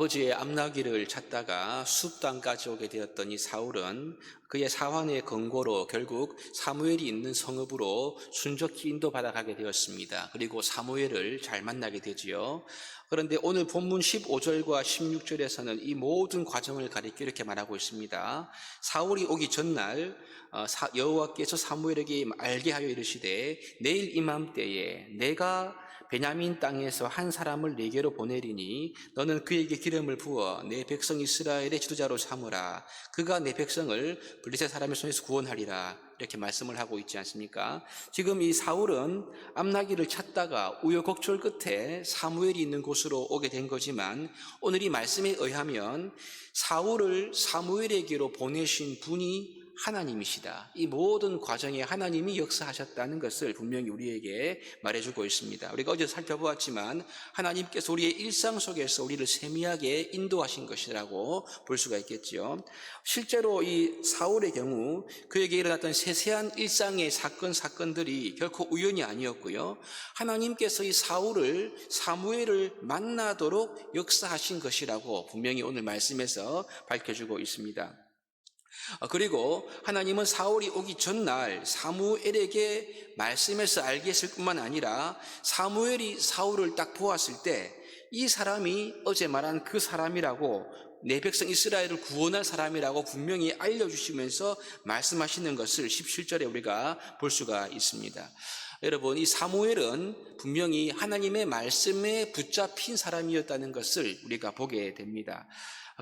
아버지의 암나귀를 찾다가 숲 땅까지 오게 되었던 이 사울은 그의 사환의 권고로 결국 사무엘이 있는 성읍으로 순적히 인도받아 가게 되었습니다. 그리고 사무엘을 잘 만나게 되지요. 그런데 오늘 본문 15절과 16절에서는 이 모든 과정을 가리켜 이렇게 말하고 있습니다. 사울이 오기 전날 여호와께서 사무엘에게 알게 하여 이르시되 내일 이맘때에 내가 베냐민 땅에서 한 사람을 네게로 보내리니 너는 그에게 기름을 부어 내 백성 이스라엘의 지도자로 삼으라. 그가 내 백성을 블레셋 사람의 손에서 구원하리라. 이렇게 말씀을 하고 있지 않습니까? 지금 이 사울은 암나귀를 찾다가 우여곡절 끝에 사무엘이 있는 곳으로 오게 된 거지만 오늘 이 말씀에 의하면 사울을 사무엘에게로 보내신 분이 하나님이시다. 이 모든 과정에 하나님이 역사하셨다는 것을 분명히 우리에게 말해주고 있습니다. 우리가 어제 살펴보았지만 하나님께서 우리의 일상 속에서 우리를 세미하게 인도하신 것이라고 볼 수가 있겠죠. 실제로 이 사울의 경우 그에게 일어났던 세세한 일상의 사건들이 결코 우연이 아니었고요. 하나님께서 이 사무엘을 만나도록 역사하신 것이라고 분명히 오늘 말씀에서 밝혀주고 있습니다. 그리고 하나님은 사울이 오기 전날 사무엘에게 말씀해서 알게 했을 뿐만 아니라 사무엘이 사울을 딱 보았을 때 이 사람이 어제 말한 그 사람이라고, 내 백성 이스라엘을 구원할 사람이라고 분명히 알려주시면서 말씀하시는 것을 17절에 우리가 볼 수가 있습니다. 여러분, 이 사무엘은 분명히 하나님의 말씀에 붙잡힌 사람이었다는 것을 우리가 보게 됩니다.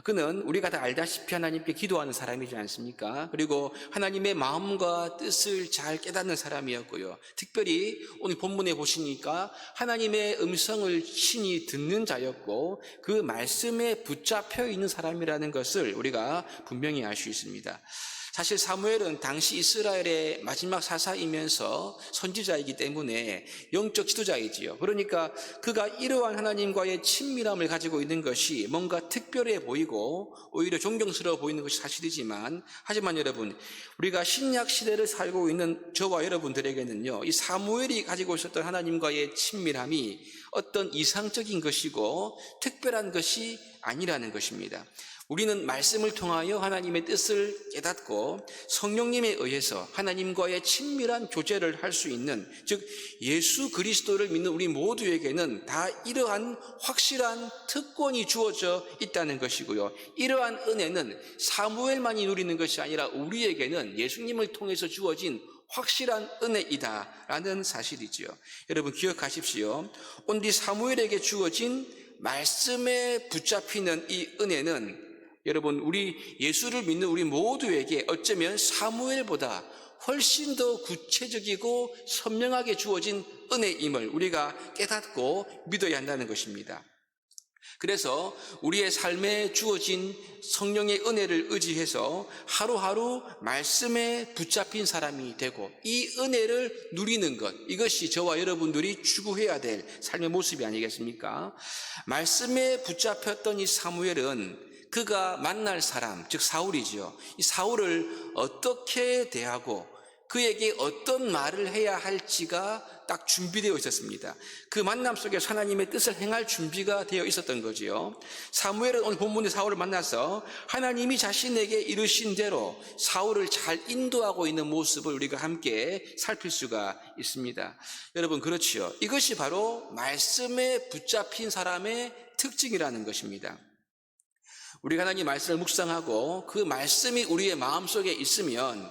그는 우리가 다 알다시피 하나님께 기도하는 사람이지 않습니까? 그리고 하나님의 마음과 뜻을 잘 깨닫는 사람이었고요. 특별히 오늘 본문에 보시니까 하나님의 음성을 친히 듣는 자였고 그 말씀에 붙잡혀 있는 사람이라는 것을 우리가 분명히 알 수 있습니다. 사실 사무엘은 당시 이스라엘의 마지막 사사이면서 선지자이기 때문에 영적 지도자이지요. 그러니까 그가 이러한 하나님과의 친밀함을 가지고 있는 것이 뭔가 특별해 보이고 오히려 존경스러워 보이는 것이 사실이지만, 하지만 여러분, 우리가 신약 시대를 살고 있는 저와 여러분들에게는요, 이 사무엘이 가지고 있었던 하나님과의 친밀함이 어떤 이상적인 것이고 특별한 것이 아니라는 것입니다. 우리는 말씀을 통하여 하나님의 뜻을 깨닫고 성령님에 의해서 하나님과의 친밀한 교제를 할 수 있는, 즉 예수 그리스도를 믿는 우리 모두에게는 다 이러한 확실한 특권이 주어져 있다는 것이고요. 이러한 은혜는 사무엘만이 누리는 것이 아니라 우리에게는 예수님을 통해서 주어진 확실한 은혜이다라는 사실이지요. 여러분 기억하십시오. 오늘 이 사무엘에게 주어진 말씀에 붙잡히는 이 은혜는 여러분, 우리 예수를 믿는 우리 모두에게 어쩌면 사무엘보다 훨씬 더 구체적이고 선명하게 주어진 은혜임을 우리가 깨닫고 믿어야 한다는 것입니다. 그래서 우리의 삶에 주어진 성령의 은혜를 의지해서 하루하루 말씀에 붙잡힌 사람이 되고 이 은혜를 누리는 것, 이것이 저와 여러분들이 추구해야 될 삶의 모습이 아니겠습니까? 말씀에 붙잡혔던 이 사무엘은 그가 만날 사람, 즉 사울이죠. 이 사울을 어떻게 대하고 그에게 어떤 말을 해야 할지가 딱 준비되어 있었습니다. 그 만남 속에서 하나님의 뜻을 행할 준비가 되어 있었던 거지요. 사무엘은 오늘 본문의 사울을 만나서 하나님이 자신에게 이르신 대로 사울을 잘 인도하고 있는 모습을 우리가 함께 살필 수가 있습니다. 여러분, 그렇지요. 이것이 바로 말씀에 붙잡힌 사람의 특징이라는 것입니다. 우리가 하나님 말씀을 묵상하고 그 말씀이 우리의 마음속에 있으면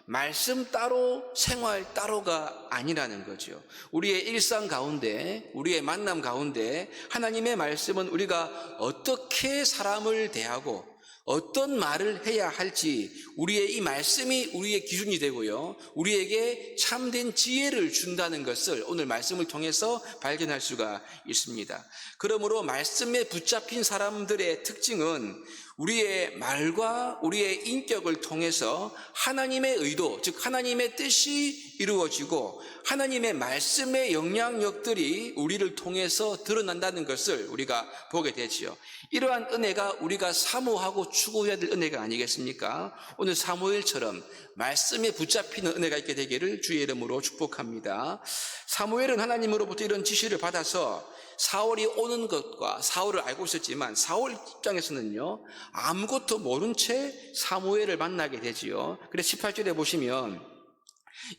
말씀 따로 생활 따로가 아니라는 거죠. 우리의 일상 가운데, 우리의 만남 가운데 하나님의 말씀은 우리가 어떻게 사람을 대하고 어떤 말을 해야 할지, 우리의 이 말씀이 우리의 기준이 되고요, 우리에게 참된 지혜를 준다는 것을 오늘 말씀을 통해서 발견할 수가 있습니다. 그러므로 말씀에 붙잡힌 사람들의 특징은 우리의 말과 우리의 인격을 통해서 하나님의 의도, 즉 하나님의 뜻이 이루어지고 하나님의 말씀의 영향력들이 우리를 통해서 드러난다는 것을 우리가 보게 되지요. 이러한 은혜가 우리가 사모하고 추구해야 될 은혜가 아니겠습니까? 오늘 사무엘처럼 말씀에 붙잡히는 은혜가 있게 되기를 주의 이름으로 축복합니다. 사무엘은 하나님으로부터 이런 지시를 받아서 사울이 오는 것과 사울을 알고 있었지만 사울 입장에서는요, 아무것도 모른 채 사무엘을 만나게 되지요. 그래서 18절에 보시면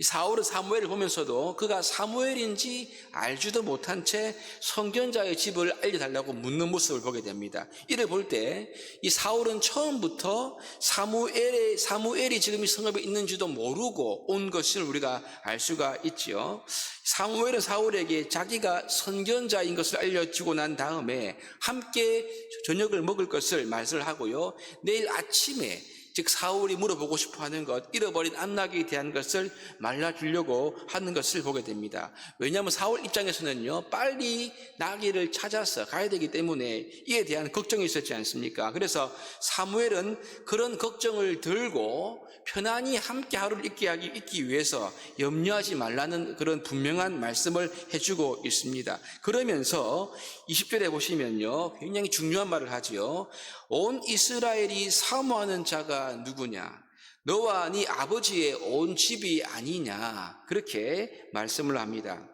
사울은 사무엘을 보면서도 그가 사무엘인지 알지도 못한 채 선견자의 집을 알려달라고 묻는 모습을 보게 됩니다. 이를 볼 때 이 사울은 처음부터 사무엘이 지금 이 성읍에 있는지도 모르고 온 것을 우리가 알 수가 있지요. 사무엘은 사울에게 자기가 선견자인 것을 알려주고 난 다음에 함께 저녁을 먹을 것을 말을 하고요, 내일 아침에 즉 사울이 물어보고 싶어하는 것, 잃어버린 암나귀에 대한 것을 말라주려고 하는 것을 보게 됩니다. 왜냐하면 사울 입장에서는요, 빨리 나귀를 찾아서 가야 되기 때문에 이에 대한 걱정이 있었지 않습니까? 그래서 사무엘은 그런 걱정을 들고 편안히 함께 하루를 있기 위해서 염려하지 말라는 그런 분명한 말씀을 해주고 있습니다. 그러면서 20절에 보시면요, 굉장히 중요한 말을 하지요. 온 이스라엘이 사모하는 자가 누구냐? 너와 네 아버지의 온 집이 아니냐? 그렇게 말씀을 합니다.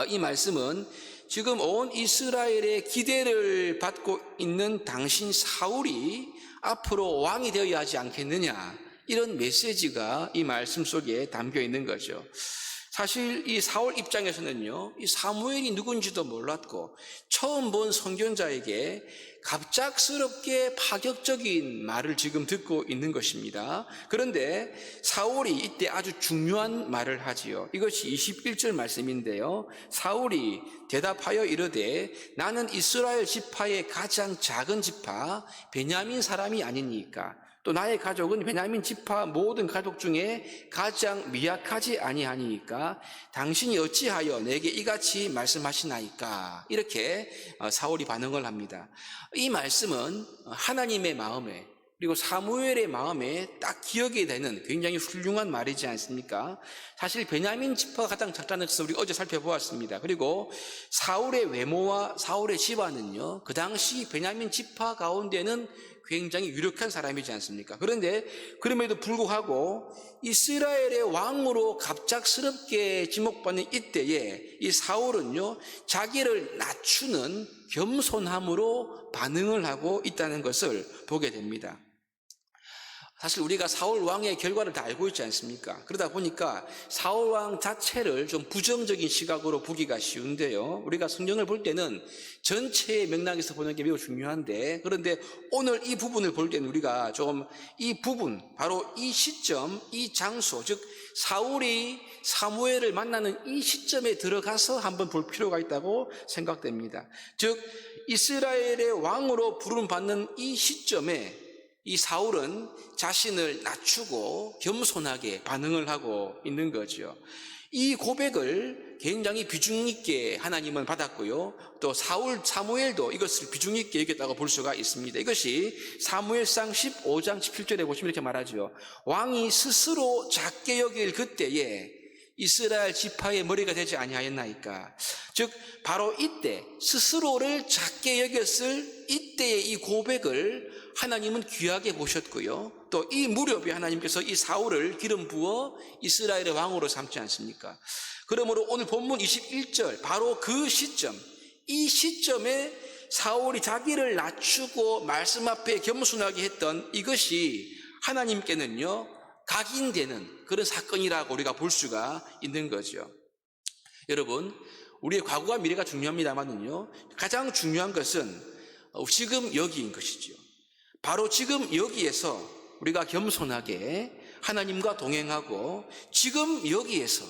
이 말씀은 지금 온 이스라엘의 기대를 받고 있는 당신 사울이 앞으로 왕이 되어야 하지 않겠느냐? 이런 메시지가 이 말씀 속에 담겨 있는 거죠. 사실 이 사울 입장에서는요, 이 사무엘이 누군지도 몰랐고 처음 본 선견자에게 갑작스럽게 파격적인 말을 지금 듣고 있는 것입니다. 그런데 사울이 이때 아주 중요한 말을 하지요. 이것이 21절 말씀인데요. 사울이 대답하여 이르되 나는 이스라엘 지파의 가장 작은 지파 베냐민 사람이 아니니까 또 나의 가족은 베냐민 지파 모든 가족 중에 가장 미약하지 아니하니까 당신이 어찌하여 내게 이같이 말씀하시나이까? 이렇게 사울이 반응을 합니다. 이 말씀은 하나님의 마음에 그리고 사무엘의 마음에 딱 기억이 되는 굉장히 훌륭한 말이지 않습니까? 사실 베냐민 지파가 가장 작다는 것을 우리가 어제 살펴보았습니다. 그리고 사울의 외모와 사울의 집안은요, 그 당시 베냐민 지파 가운데는 굉장히 유력한 사람이지 않습니까? 그런데 그럼에도 불구하고 이스라엘의 왕으로 갑작스럽게 지목받는 이때에 이 사울은요, 자기를 낮추는 겸손함으로 반응을 하고 있다는 것을 보게 됩니다. 사실 우리가 사울 왕의 결과를 다 알고 있지 않습니까? 그러다 보니까 사울 왕 자체를 좀 부정적인 시각으로 보기가 쉬운데요, 우리가 성경을 볼 때는 전체의 맥락에서 보는 게 매우 중요한데, 그런데 오늘 이 부분을 볼 때는 우리가 좀 이 부분, 바로 이 시점, 이 장소, 즉 사울이 사무엘을 만나는 이 시점에 들어가서 한번 볼 필요가 있다고 생각됩니다. 즉 이스라엘의 왕으로 부름받는 이 시점에 이 사울은 자신을 낮추고 겸손하게 반응을 하고 있는 거죠. 이 고백을 굉장히 비중 있게 하나님은 받았고요, 또 사무엘도 이것을 비중 있게 여겼다고 볼 수가 있습니다. 이것이 사무엘상 15장 17절에 보시면 이렇게 말하죠. 왕이 스스로 작게 여길 그때에 이스라엘 지파의 머리가 되지 아니하였나이까? 즉 바로 이때 스스로를 작게 여겼을 이때의 이 고백을 하나님은 귀하게 보셨고요, 또 이 무렵에 하나님께서 이 사울을 기름 부어 이스라엘의 왕으로 삼지 않습니까? 그러므로 오늘 본문 21절 바로 그 시점, 이 시점에 사울이 자기를 낮추고 말씀 앞에 겸손하게 했던 이것이 하나님께는요 각인되는 그런 사건이라고 우리가 볼 수가 있는 거죠. 여러분, 우리의 과거와 미래가 중요합니다만은요, 가장 중요한 것은 지금 여기인 것이죠. 바로 지금 여기에서 우리가 겸손하게 하나님과 동행하고 지금 여기에서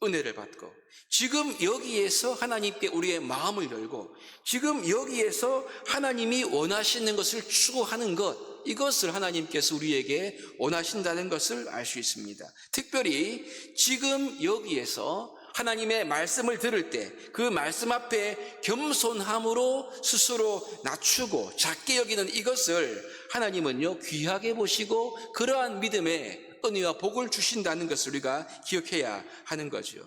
은혜를 받고 지금 여기에서 하나님께 우리의 마음을 열고 지금 여기에서 하나님이 원하시는 것을 추구하는 것, 이것을 하나님께서 우리에게 원하신다는 것을 알 수 있습니다. 특별히 지금 여기에서 하나님의 말씀을 들을 때 그 말씀 앞에 겸손함으로 스스로 낮추고 작게 여기는 이것을 하나님은요 귀하게 보시고 그러한 믿음의 은혜와 복을 주신다는 것을 우리가 기억해야 하는 거죠.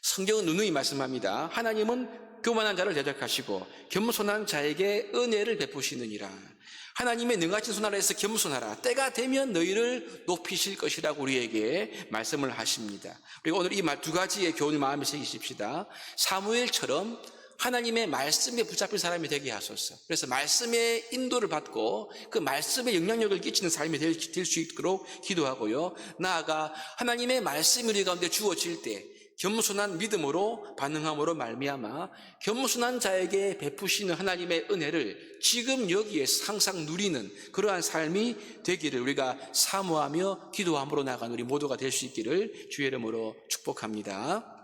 성경은 누누이 말씀합니다. 하나님은 교만한 자를 대적하시고 겸손한 자에게 은혜를 베푸시느니라. 하나님의 능하신 손 아래에서 겸손하라. 때가 되면 너희를 높이실 것이라고 우리에게 말씀을 하십니다. 그리고 오늘 이 두 가지의 교훈을 마음에 새기십시다. 사무엘처럼 하나님의 말씀에 붙잡힌 사람이 되게 하소서. 그래서 말씀의 인도를 받고 그 말씀에 영향력을 끼치는 삶이 될 수 있도록 기도하고요. 나아가 하나님의 말씀이 우리 가운데 주어질 때 겸손한 믿음으로 반응함으로 말미암아 겸손한 자에게 베푸시는 하나님의 은혜를 지금 여기에서 항상 누리는 그러한 삶이 되기를 우리가 사모하며 기도함으로 나아가는 우리 모두가 될 수 있기를 주의 이름으로 축복합니다.